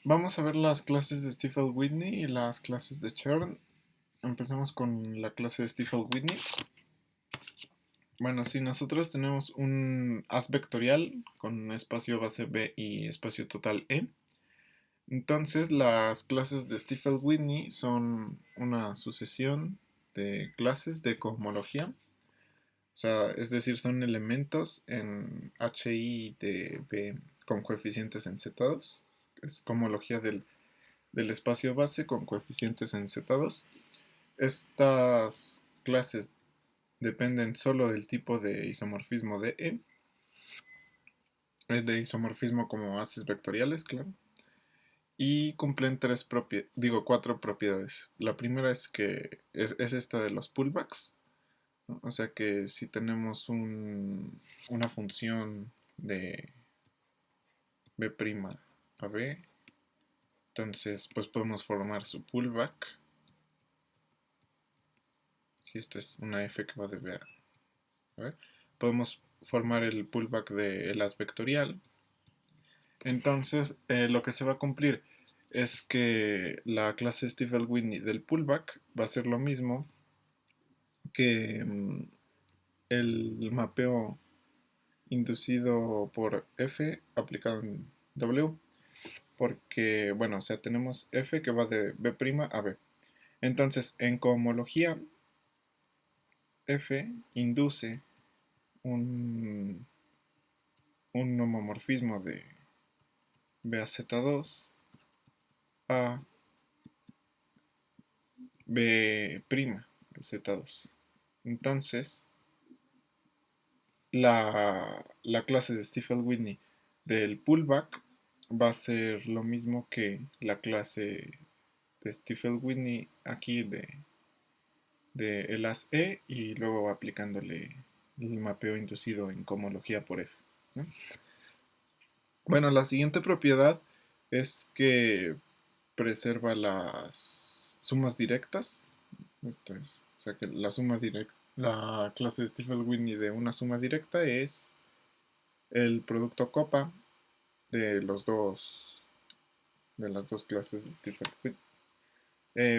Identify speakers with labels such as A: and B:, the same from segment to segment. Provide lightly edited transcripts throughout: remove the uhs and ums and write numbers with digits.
A: Vamos a ver las clases de Stiefel-Whitney y las clases de Chern. Empecemos con la clase de Stiefel-Whitney. Bueno, si nosotros tenemos un haz vectorial con espacio base B y espacio total E, entonces las clases de Stiefel-Whitney son una sucesión de clases de cohomología. O sea, es decir, son elementos en HI de B con coeficientes encetados. Es cohomología del espacio base con coeficientes encetados. Estas clases dependen solo del tipo de isomorfismo de E, es de isomorfismo como haces vectoriales, claro, y cumplen cuatro propiedades. La primera es que es esta de los pullbacks, ¿no? O sea que si tenemos una función de B' a B, entonces pues podemos formar su pullback. Si esto es una f que va de B a B, podemos formar el pullback del as vectorial. Entonces, lo que se va a cumplir es que la clase Stiefel-Whitney del pullback va a ser lo mismo que el mapeo inducido por F aplicado en W, porque, bueno, o sea, tenemos F que va de B' a B. Entonces, en cohomología, F induce un, un homomorfismo de BAZ2 a B' Z2. Entonces, la clase de Stiefel-Whitney del pullback va a ser lo mismo que la clase de Stiefel-Whitney aquí de el as E y luego aplicándole el mapeo inducido en cohomología por F, ¿no? Bueno, la siguiente propiedad es que preserva las sumas directas. O sea que la clase de Stiefel-Whitney de una suma directa es el producto copa de de las dos clases de Stiefel-Whitney.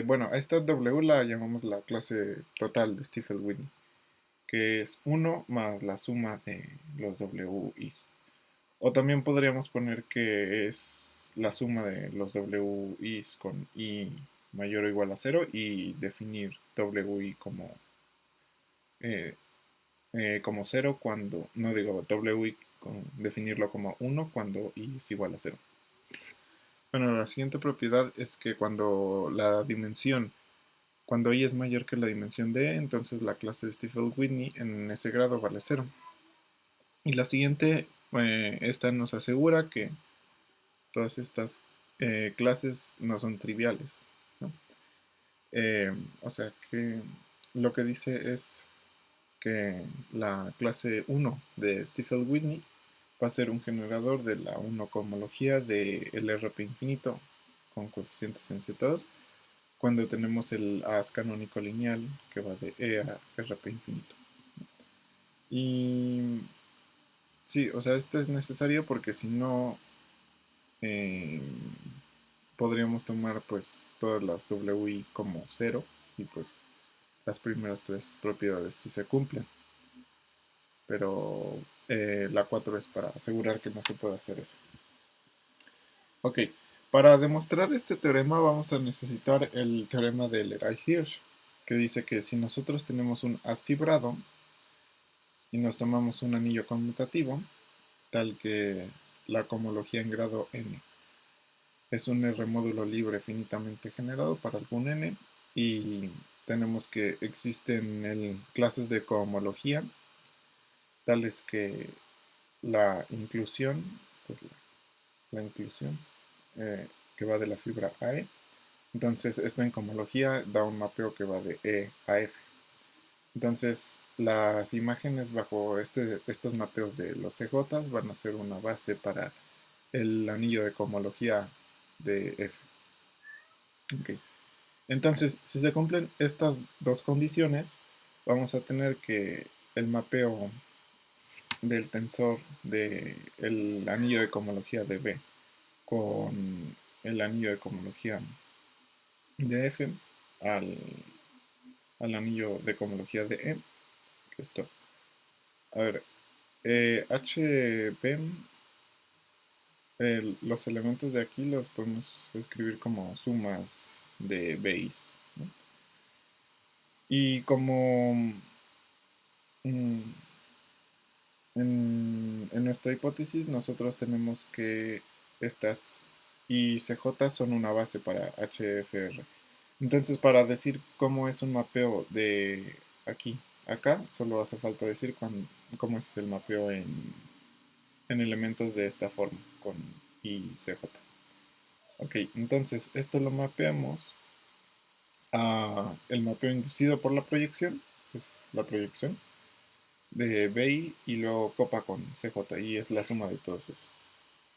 A: Bueno, a esta W la llamamos la clase total de Stiefel-Whitney, que es uno más la suma de los WIs. O también podríamos poner que es la suma de los WIs con I mayor o igual a cero y definir WI eh, como 0 cuando, no digo WI, definirlo como uno cuando I es igual a cero. Bueno, la siguiente propiedad es que cuando I es mayor que la dimensión de E, entonces la clase de Stiefel-Whitney en ese grado vale cero. Y la siguiente, esta nos asegura que todas estas clases no son triviales, ¿no? O sea que lo que dice es que la clase 1 de Stiefel-Whitney va a ser un generador de la 1 cohomología del RP infinito con coeficientes encetados cuando tenemos el as canónico lineal que va de E a RP infinito. Y sí, o sea, esto es necesario porque si no eh, podríamos tomar pues todas las WI como cero y pues las primeras tres propiedades sí se cumplen, pero la 4 es para asegurar que no se puede hacer eso. Ok, para demostrar este teorema vamos a necesitar el teorema de Leray-Hirsch, que dice que si nosotros tenemos un haz fibrado y nos tomamos un anillo conmutativo, tal que la cohomología en grado n es un R módulo libre finitamente generado para algún n, y tenemos que existen clases de cohomología tales que la inclusión, esta es la inclusión, que va de la fibra a E. Entonces, esto en cohomología da un mapeo que va de E a F. Entonces, las imágenes bajo estos mapeos de los CJ van a ser una base para el anillo de cohomología de F. Okay. Entonces, si se cumplen estas dos condiciones, vamos a tener que el mapeo del tensor del anillo de cohomología de B con el anillo de cohomología de F al, al anillo de cohomología de E, que esto, a ver, HP, los elementos de aquí los podemos escribir como sumas de base, ¿no? Y como mm, en nuestra hipótesis nosotros tenemos que estas I y CJ son una base para HFR. Entonces, para decir cómo es un mapeo de aquí a acá, solo hace falta decir cómo es el mapeo en elementos de esta forma, con I y CJ. Ok, entonces esto lo mapeamos a el mapeo inducido por la proyección. Esta es la proyección de BI y luego copa con CJ y es la suma de todos esos.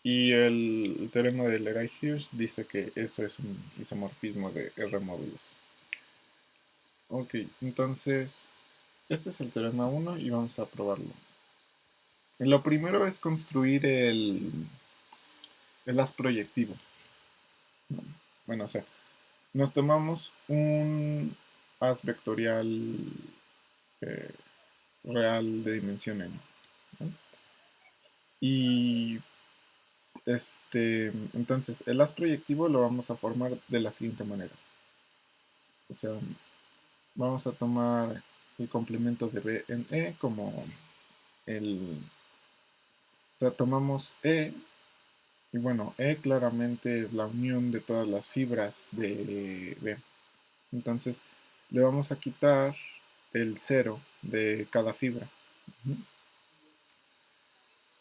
A: Y el teorema de Leray-Hirsch dice que eso es un isomorfismo de R módulos. Ok, entonces este es el teorema 1 y vamos a probarlo. Lo primero es construir el haz proyectivo. Bueno, o sea, nos tomamos un haz vectorial eh, real de dimensión n, ¿no? Y entonces el haz proyectivo lo vamos a formar de la siguiente manera. O sea, vamos a tomar el complemento de B en E como el... O sea, tomamos E, y bueno, E claramente es la unión de todas las fibras de B. Entonces, le vamos a quitar el 0 de cada fibra.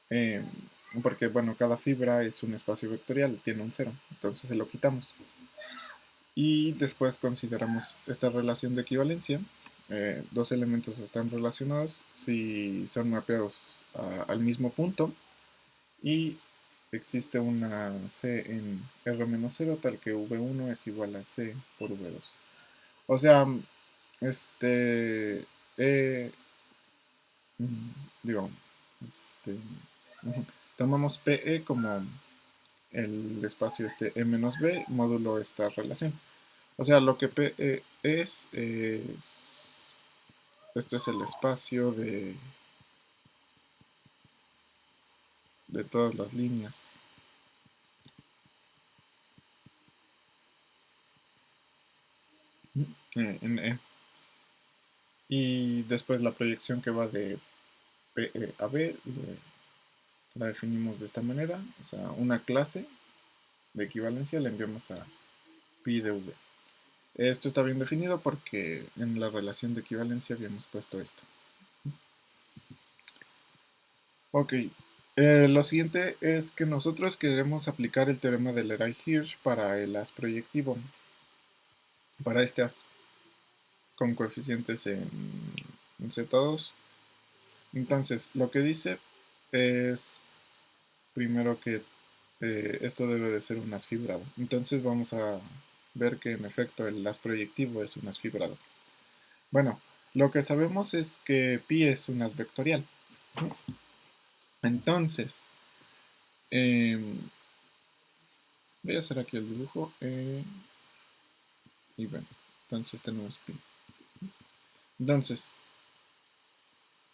A: Eh, Porque, bueno, cada fibra es un espacio vectorial, tiene un 0. Entonces se lo quitamos. Y después consideramos esta relación de equivalencia. Dos elementos están relacionados si son mapeados al mismo punto y existe una C en R-0 tal que V1 es igual a C por V2. O sea, este, eh, digo, este, tomamos PE como el espacio E-B módulo esta relación. O sea, lo que PE esto es el espacio de todas las líneas. En E. Y después la proyección que va de PE a B la definimos de esta manera. O sea, una clase de equivalencia la enviamos a pi de V. Esto está bien definido porque en la relación de equivalencia habíamos puesto esto. Ok, lo siguiente es que nosotros queremos aplicar el teorema de Leray-Hirsch para el haz proyectivo, para este haz con coeficientes en Z2. Entonces, lo que dice es primero que esto debe de ser un haz fibrado. Entonces vamos a ver que en efecto el haz proyectivo es un haz fibrado. Bueno, lo que sabemos es que pi es un haz vectorial. Entonces, voy a hacer aquí el dibujo. Y bueno, entonces tenemos pi. Entonces,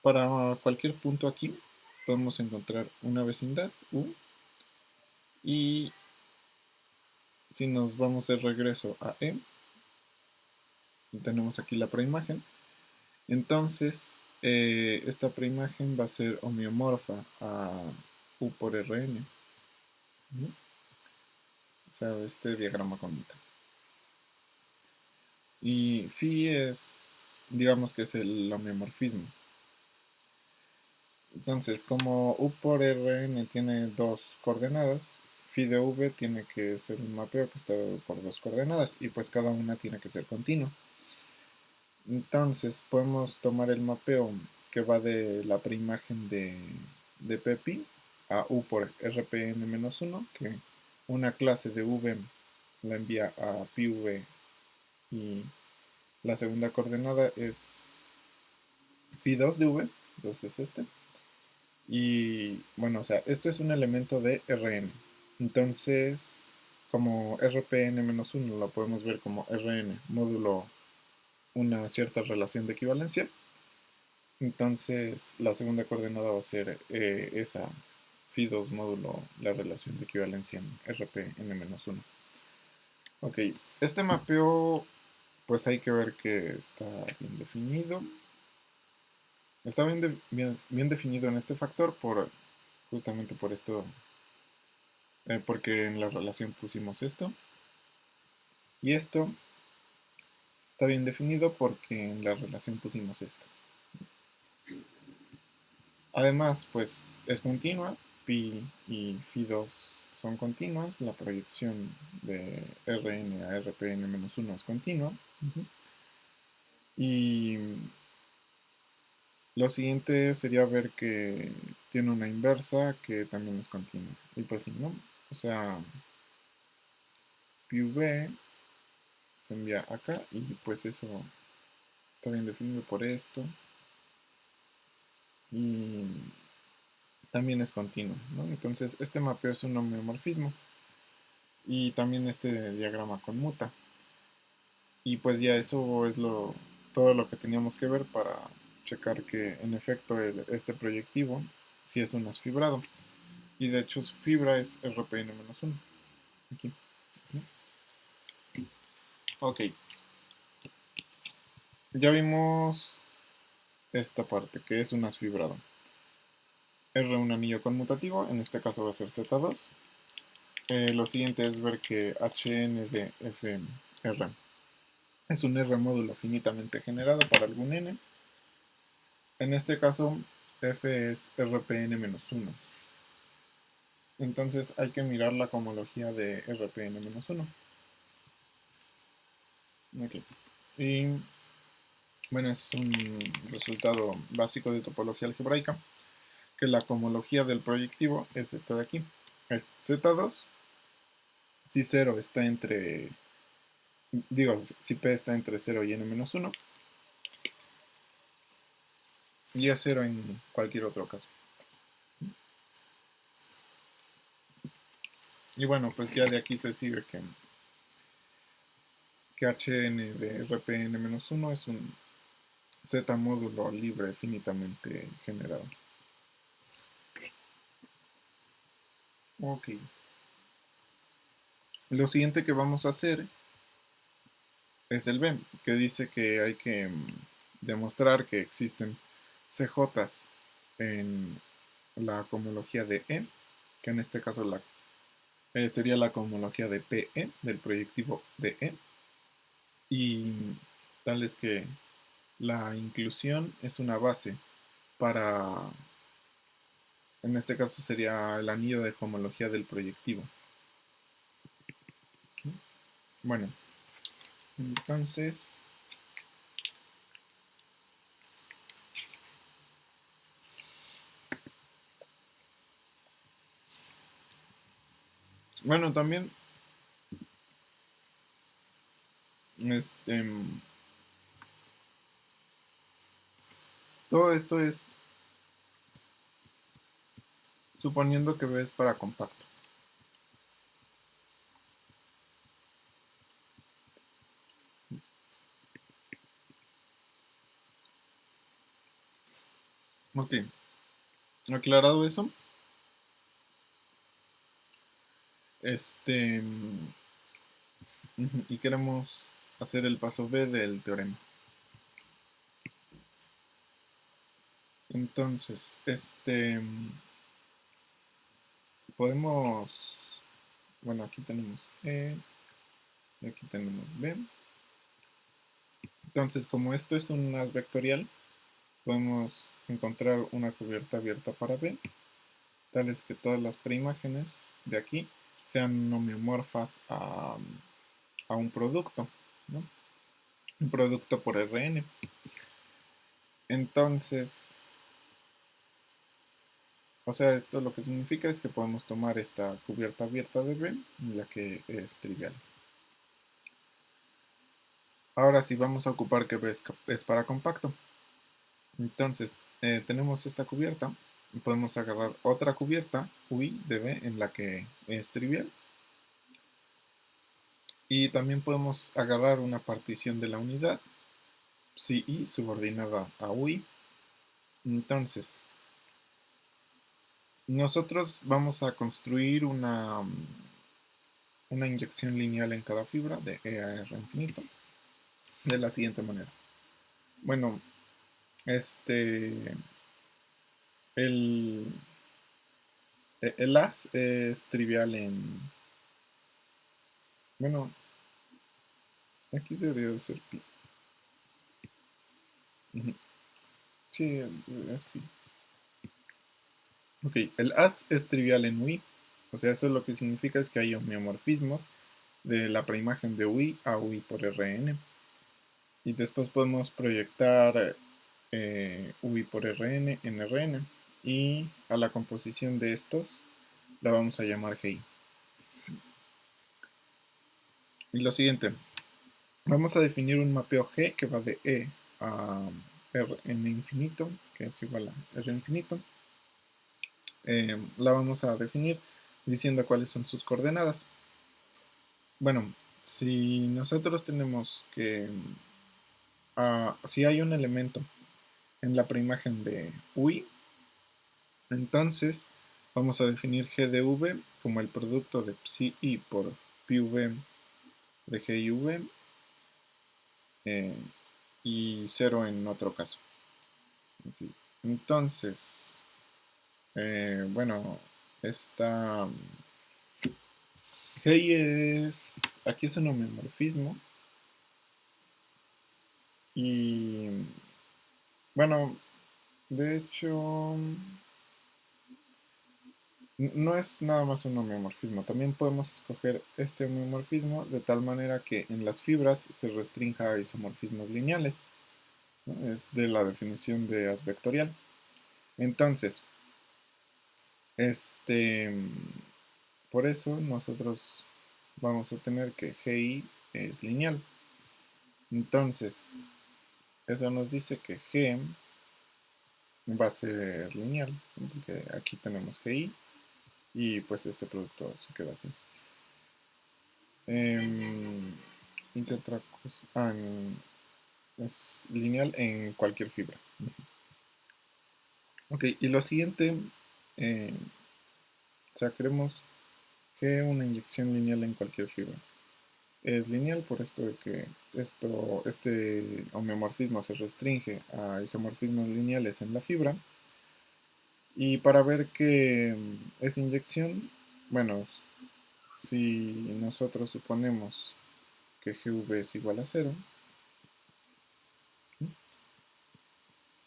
A: para cualquier punto aquí, podemos encontrar una vecindad, U, y si nos vamos de regreso a E, y tenemos aquí la preimagen, entonces esta preimagen va a ser homeomorfa a U por Rn, ¿no? O sea, este diagrama con mitad. Y phi es, digamos que es el homeomorfismo. Entonces, como U por Rn tiene dos coordenadas, phi de V tiene que ser un mapeo que está dado por dos coordenadas y pues cada una tiene que ser continua. Entonces, podemos tomar el mapeo que va de la preimagen de Pp a U por Rpn-1, que una clase de V la envía a PV y la segunda coordenada es phi2 de V, entonces este. Y bueno, o sea, esto es un elemento de Rn. Entonces, como Rpn-1 lo podemos ver como Rn módulo una cierta relación de equivalencia. Entonces la segunda coordenada va a ser esa phi2 módulo la relación de equivalencia en Rpn-1. Ok, este mapeo pues hay que ver que está bien definido. Está bien definido en este factor justamente por esto, porque en la relación pusimos esto. Y esto está bien definido porque en la relación pusimos esto. Además, pues es continua, pi y phi2 son continuas, la proyección de Rn a Rpn-1 es continua. Y lo siguiente sería ver que tiene una inversa que también es continua. Y pues sí, ¿no? O sea, pi v se envía acá y pues eso está bien definido por esto. Y también es continuo, ¿no? Entonces este mapeo es un homeomorfismo. Y también este diagrama conmuta. Y pues ya eso es todo lo que teníamos que ver para checar que en efecto este proyectivo sí es un asfibrado. Y de hecho su fibra es Rpn-1. Aquí. ¿No? Ok. Ya vimos esta parte que es un asfibrado. R un anillo conmutativo, en este caso va a ser Z2. Lo siguiente es ver que Hn de Fr es un R módulo finitamente generado para algún n. En este caso, f es Rpn-1. Entonces hay que mirar la cohomología de Rpn-1. Okay. Y bueno, es un resultado básico de topología algebraica, que la cohomología del proyectivo es esta de aquí. Es Z2, si 0 está entre, digo, si P está entre 0 y n-1, y es 0 en cualquier otro caso. Y bueno, pues ya de aquí se sigue que Hn de Rpn-1 es un Z módulo libre finitamente generado. Ok. Lo siguiente que vamos a hacer es el B, que dice que hay que demostrar que existen CJs en la cohomología de E, que en este caso sería la cohomología de PE, del proyectivo de E, y tal es que la inclusión es una base para, en este caso sería el anillo de cohomología del proyectivo. Bueno, entonces, bueno, también, este, todo esto es suponiendo que B es para compacto. Ok, aclarado eso, este, y queremos hacer el paso B del teorema. Entonces, podemos, bueno, aquí tenemos E, y aquí tenemos B. Entonces, como esto es un as vectorial, podemos encontrar una cubierta abierta para B, tal es que todas las preimágenes de aquí sean homeomorfas a un producto, ¿no? Un producto por Rn. Entonces, o sea, esto lo que significa es que podemos tomar esta cubierta abierta de B, la que es trivial. Ahora sí vamos a ocupar que B es para compacto. Entonces, tenemos esta cubierta y podemos agarrar otra cubierta, UI de B, en la que es trivial. Y también podemos agarrar una partición de la unidad, psi i subordinada a ui. Entonces, nosotros vamos a construir una inyección lineal en cada fibra de E a R infinito de la siguiente manera. Bueno, el, el as es trivial en... Bueno, aquí debería de ser pi. Sí, es pi. Ok, el as es trivial en UI. O sea, eso lo que significa es que hay homeomorfismos de la preimagen de UI a UI por Rn. Y después podemos proyectar UI por Rn en Rn. Y a la composición de estos la vamos a llamar GI. Y lo siguiente, vamos a definir un mapeo G que va de E a Rn infinito, que es igual a R infinito. La vamos a definir diciendo cuáles son sus coordenadas. Bueno, si nosotros tenemos que, si hay un elemento en la preimagen de UI, entonces vamos a definir G de V como el producto de psi i por pi v de G y V y 0 en otro caso. Okay. Entonces, bueno, esta G es, aquí es un homeomorfismo y bueno, de hecho no es nada más un homeomorfismo, también podemos escoger este homeomorfismo de tal manera que en las fibras se restrinja a isomorfismos lineales, ¿no? Es de la definición de as vectorial. Entonces, por eso nosotros vamos a tener que GI es lineal. Entonces, eso nos dice que G va a ser lineal, ¿no? Porque aquí tenemos GI y pues este producto se queda así. ¿Y qué otra cosa? Es lineal en cualquier fibra. Ok, y lo siguiente, eh, o sea, queremos que una inyección lineal en cualquier fibra. Es lineal por esto de que este homeomorfismo se restringe a isomorfismos lineales en la fibra. Y para ver que es inyección, bueno, si nosotros suponemos que GV es igual a 0,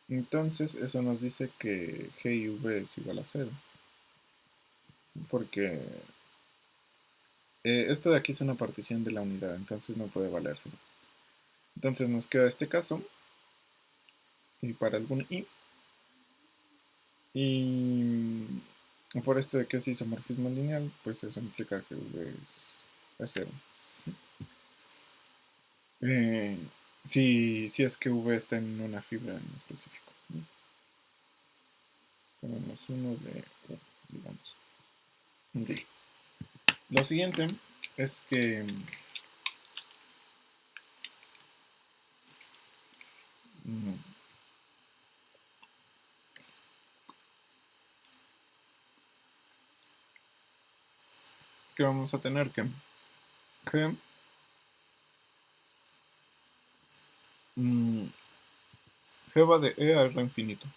A: entonces eso nos dice que G y V es igual a 0. Porque esto de aquí es una partición de la unidad, entonces no puede valerse. Entonces nos queda este caso, y para algún i, y por esto de que es isomorfismo lineal, pues eso implica que v es 0. Eh, si es que v está en una fibra en específico, ¿no? Tenemos uno de u, digamos. Okay. Lo siguiente es que que vamos a tener que G va de E a R infinito.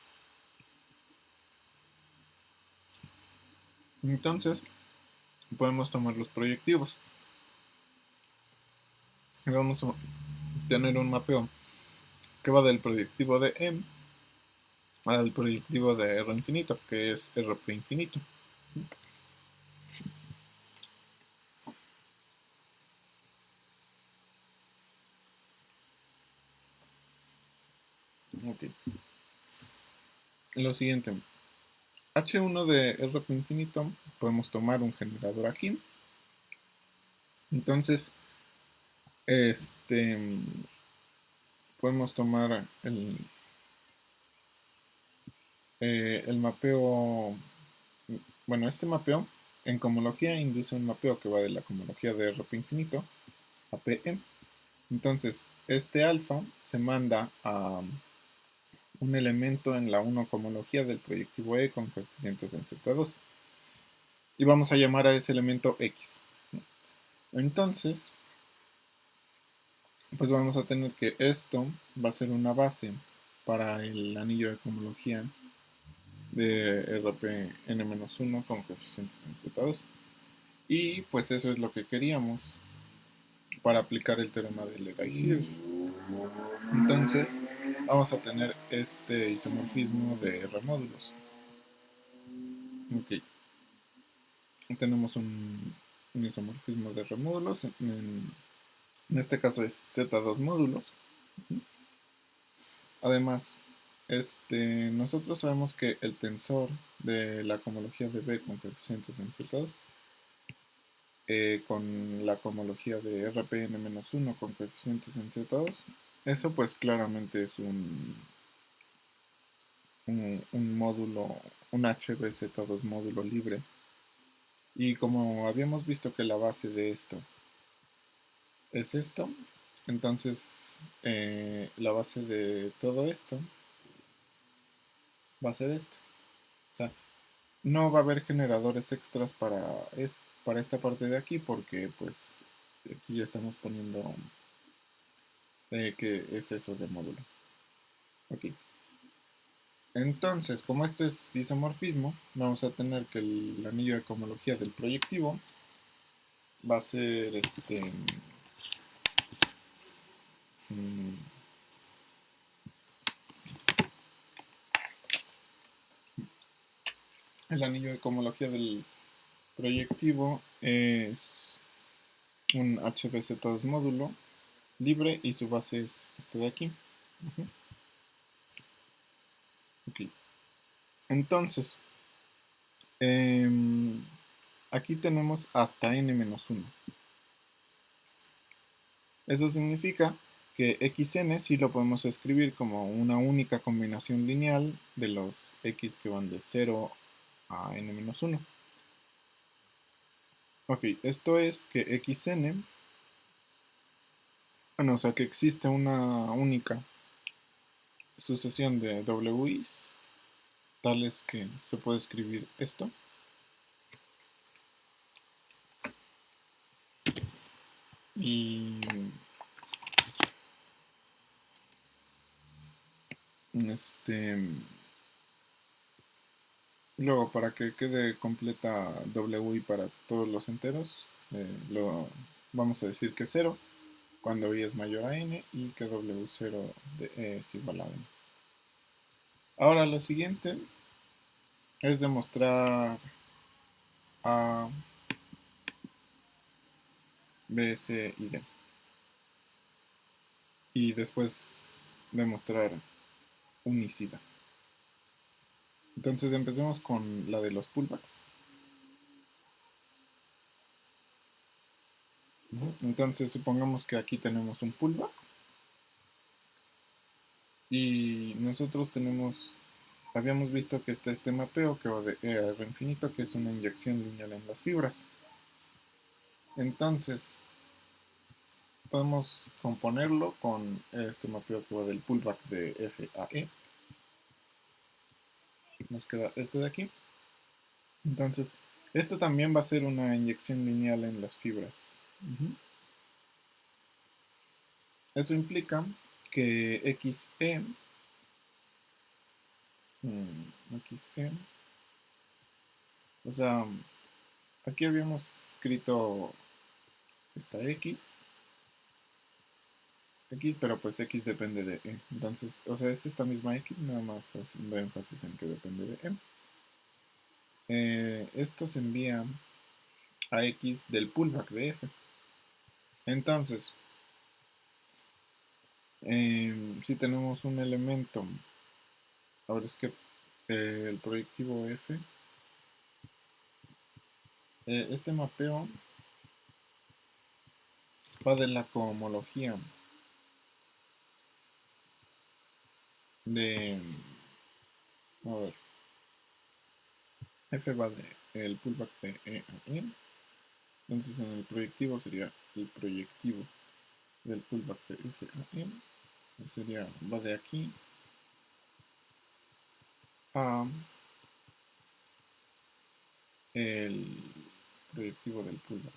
A: Entonces, podemos tomar los proyectivos. Y vamos a tener un mapeo que va del proyectivo de M al proyectivo de R infinito, que es R infinito. Okay. Lo siguiente, H1 de R infinito, podemos tomar un generador aquí. Entonces, podemos tomar el mapeo, bueno, este mapeo en cohomología induce un mapeo que va de la cohomología de R infinito APE. Entonces, este alfa se manda a un elemento en la 1 cohomología del proyectivo E con coeficientes en Z2. Y vamos a llamar a ese elemento X. Entonces, pues vamos a tener que esto va a ser una base para el anillo de cohomología de RPn-1 con coeficientes en Z2. Y pues eso es lo que queríamos para aplicar el teorema de Legage-Hirsch. Entonces, vamos a tener este isomorfismo de R módulos. Ok, tenemos un isomorfismo de R módulos. En este caso es Z2 módulos. Además, nosotros sabemos que el tensor de la cohomología de B con coeficientes en Z2 con la cohomología de RPn-1 con coeficientes en Z2, eso pues claramente es un módulo, un HBZ2 módulo libre. Y como habíamos visto que la base de esto es esto, entonces la base de todo esto va a ser esto. O sea, no va a haber generadores extras para esta parte de aquí porque pues aquí ya estamos poniendo que es eso de módulo. Ok. Entonces, como esto es isomorfismo, vamos a tener que el anillo de cohomología del proyectivo va a ser mm, el anillo de cohomología del proyectivo es un HBZ2 módulo libre y su base es este de aquí. Ok. Entonces, aquí tenemos hasta n-1. Eso significa que xn sí lo podemos escribir como una única combinación lineal de los x que van de 0 a n-1. Ok, esto es que xn, bueno, o sea que existe una única sucesión de wi's, tales que se puede escribir esto. Y luego, para que quede completa WI para todos los enteros, vamos a decir que 0 cuando I es mayor a n y que W0 de E es igual a 1. Ahora lo siguiente es demostrar A, B, C y D. Y después demostrar unicidad. Entonces empecemos con la de los pullbacks. Entonces supongamos que aquí tenemos un pullback y nosotros habíamos visto que está este mapeo que va de E a R infinito, que es una inyección lineal en las fibras. Entonces podemos componerlo con este mapeo que va del pullback de F a E. Nos queda este de aquí. Entonces, esto también va a ser una inyección lineal en las fibras. Eso implica que XE, o sea, aquí habíamos escrito esta X, pero pues X depende de E. Entonces, o sea, es esta misma X, nada más haciendo énfasis en que depende de E. Esto se envía a X del pullback de F. Entonces, si tenemos un elemento, ahora es que el proyectivo F, este mapeo va de la cohomología de, a ver, F va de el pullback de E a E, Entonces en el proyectivo sería el proyectivo del pullback de FAM. Sería, va de aquí a el proyectivo del pullback.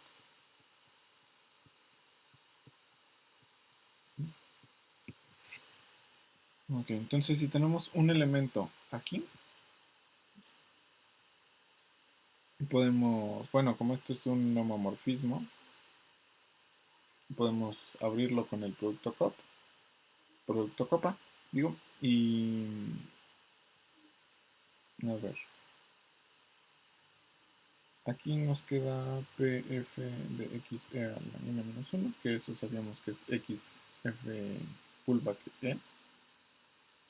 A: Ok, entonces si tenemos un elemento aquí, podemos, bueno, como esto es un homomorfismo, podemos abrirlo con el producto copa, digo, y a ver, aquí nos queda PF de XE a la n-1, que eso sabíamos que es XF pullback E,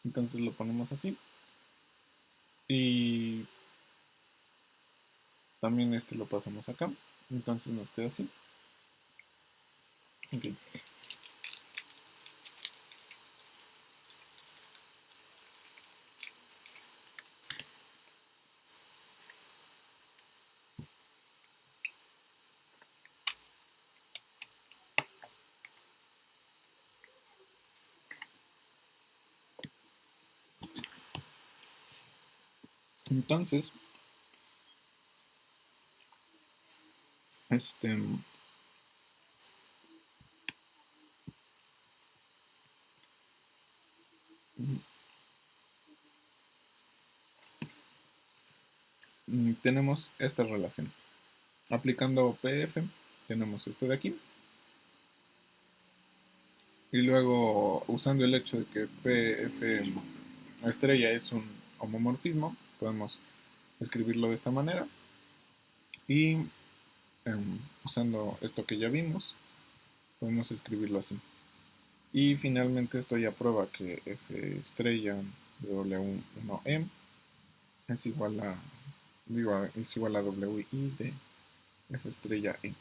A: entonces lo ponemos así, y también este lo pasamos acá, entonces nos queda así. Okay. Entonces, este, tenemos esta relación. Aplicando PF, tenemos esto de aquí. Y luego, usando el hecho de que PF estrella es un homomorfismo, podemos escribirlo de esta manera. Y usando esto que ya vimos, podemos escribirlo así. Y finalmente esto ya prueba que F estrella de W1M es igual a, es igual a WI de F estrella E.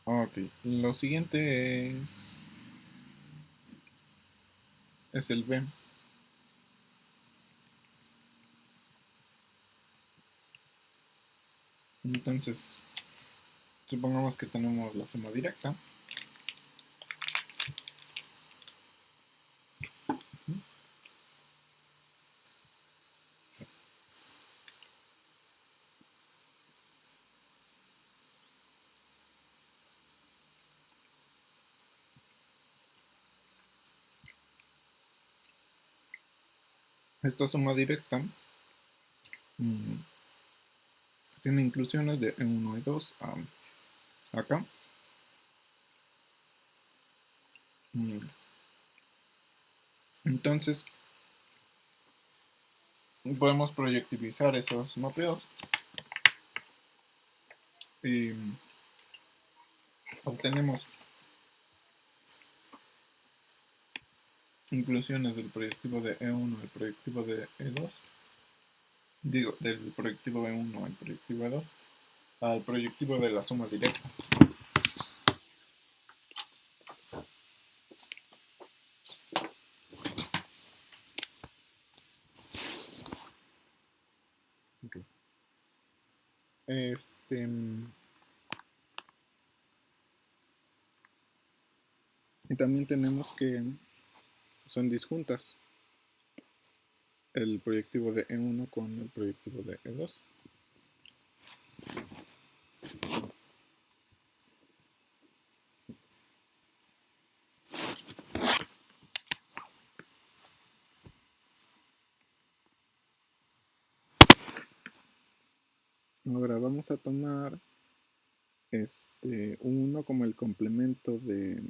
A: Ok, lo siguiente es el B. Entonces, supongamos que tenemos la suma directa. Esta suma directa tiene inclusiones de E1 y 2 acá. Entonces, podemos proyectivizar esos mapeos y obtenemos inclusiones del proyectivo de E1 al proyectivo de E2, digo, del proyectivo E1 al proyectivo E2, al proyectivo de la suma directa. Okay. Y también tenemos que son disjuntas el proyectivo de E1 con el proyectivo de E2. Ahora vamos a tomar U1 como el complemento de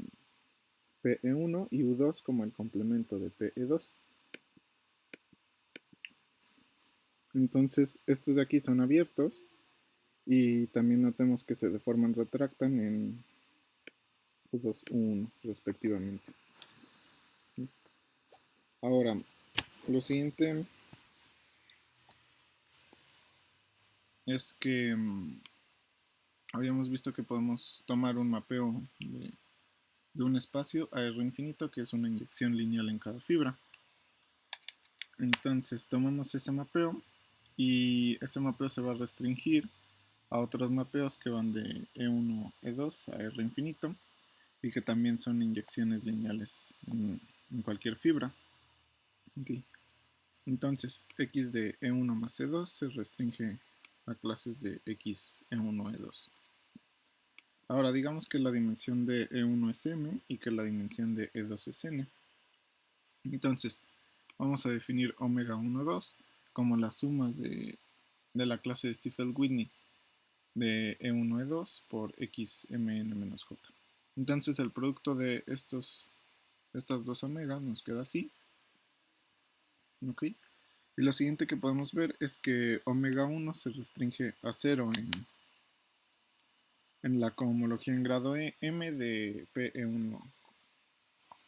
A: PE1 y U2 como el complemento de PE2. Entonces estos de aquí son abiertos y también notemos que se deforman, retractan en U2, U1 respectivamente. Ahora, lo siguiente es que habíamos visto que podemos tomar un mapeo de un espacio a R infinito, que es una inyección lineal en cada fibra. Entonces tomamos ese mapeo y ese mapeo se va a restringir a otros mapeos que van de E1, E2 a R infinito y que también son inyecciones lineales en cualquier fibra. Okay. Entonces x de E1 más E2 se restringe a clases de x E1, E2. Ahora digamos que la dimensión de E1 es m y que la dimensión de E2 es n. Entonces vamos a definir omega 1, 2 como la suma de la clase de Stiefel-Whitney de E1, E2 por x mn menos j. Entonces el producto de estas dos omegas nos queda así. ¿Okay? Y lo siguiente que podemos ver es que omega 1 se restringe a 0 en la cohomología en grado m de PE1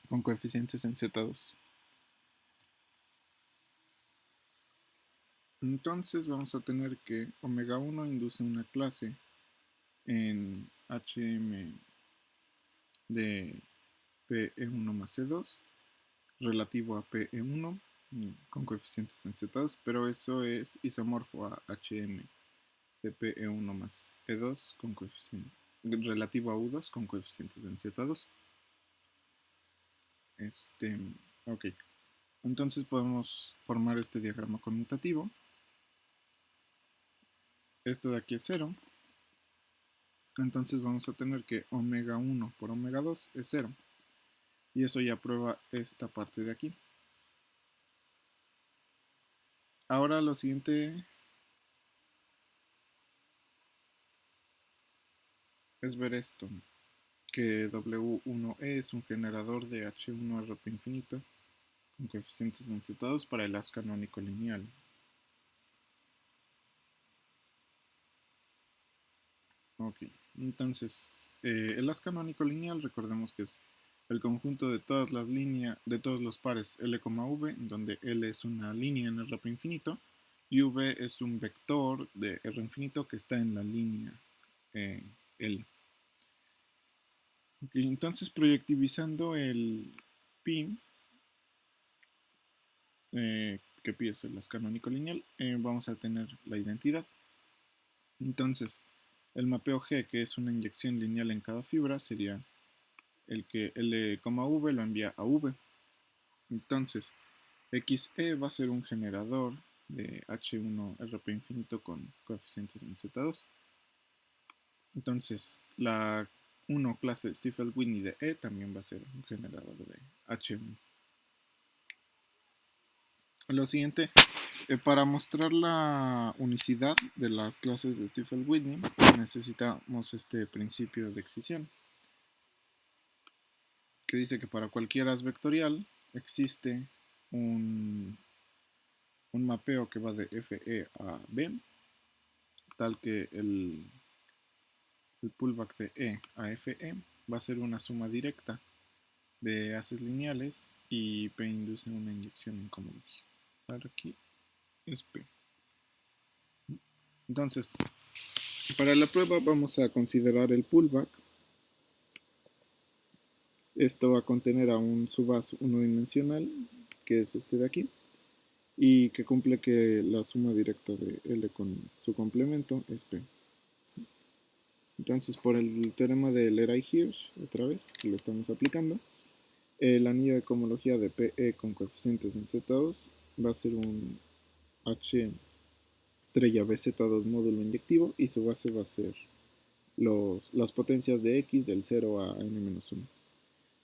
A: con coeficientes en Z2. Entonces vamos a tener que omega 1 induce una clase en HM de PE1 más E2 relativo a PE1 con coeficientes en Z2, pero eso es isomorfo a HM de PE1 más E2 con coeficiente relativo a U2 con coeficientes en Z2. Ok. Entonces podemos formar este diagrama conmutativo. Esto de aquí es 0. Entonces vamos a tener que omega 1 por omega 2 es 0. Y eso ya prueba esta parte de aquí. Ahora lo siguiente es ver esto, que W1E es un generador de H1RP infinito con coeficientes en Z2 para el haz canónico lineal. Ok, entonces el haz canónico lineal, recordemos que es el conjunto de todas las líneas, de todos los pares L, V, donde L es una línea en RP infinito y V es un vector de R infinito que está en la línea L. Okay, entonces proyectivizando el pi, que pi es el haz canónico lineal, vamos a tener la identidad. Entonces, el mapeo G, que es una inyección lineal en cada fibra, sería el que L, V lo envía a V. Entonces, XE va a ser un generador de H1RP infinito con coeficientes en Z2. Entonces, la 1 clase Stiefel-Whitney de E también va a ser un generador de H1. Lo siguiente, para mostrar la unicidad de las clases de Stiefel-Whitney, necesitamos este principio de excisión, que dice que para cualquier haz vectorial existe un mapeo que va de FE a B, tal que el pullback de E a FE va a ser una suma directa de haces lineales y P induce una inyección en cohomología. Para aquí es P. Entonces, para la prueba vamos a considerar el pullback. Esto va a contener a un subhaz unidimensional, que es este de aquí, y que cumple que la suma directa de L con su complemento es P. Entonces, por el teorema de Leray-Hirsch, otra vez, que lo estamos aplicando, el anillo de cohomología de PE con coeficientes en Z2 va a ser un H estrella BZ2 módulo inyectivo y su base va a ser las potencias de X del 0 a n-1.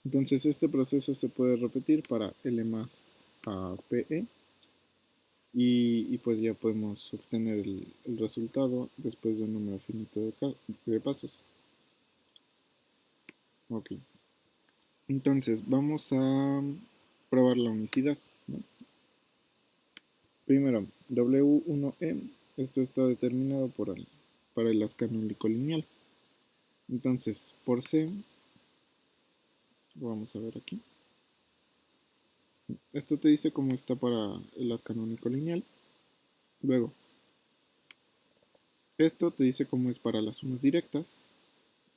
A: Entonces este proceso se puede repetir para L más a PE y pues ya podemos obtener el resultado después de un número finito de pasos. Ok. Entonces vamos a probar la unicidad, ¿no? Primero, W1E, esto está determinado para el haz canónico lineal. Entonces, por C, vamos a ver aquí. Esto te dice cómo está para el haz canónico lineal. Luego, esto te dice cómo es para las sumas directas.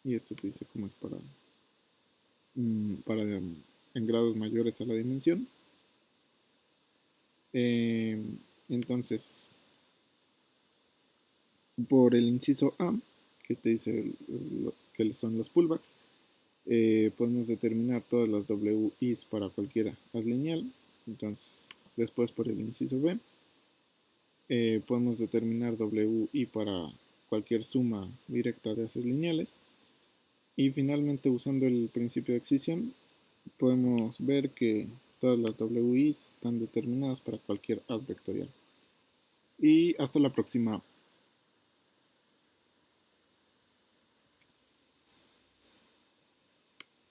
A: Y esto te dice cómo es para en grados mayores a la dimensión. Eh, entonces, por el inciso A, que te dice que son los pullbacks, podemos determinar todas las WIs para cualquier haz lineal. Entonces, después por el inciso B, podemos determinar WI para cualquier suma directa de haces lineales. Y finalmente, usando el principio de excisión, podemos ver que todas las WIs están determinadas para cualquier haz vectorial. Y hasta la próxima.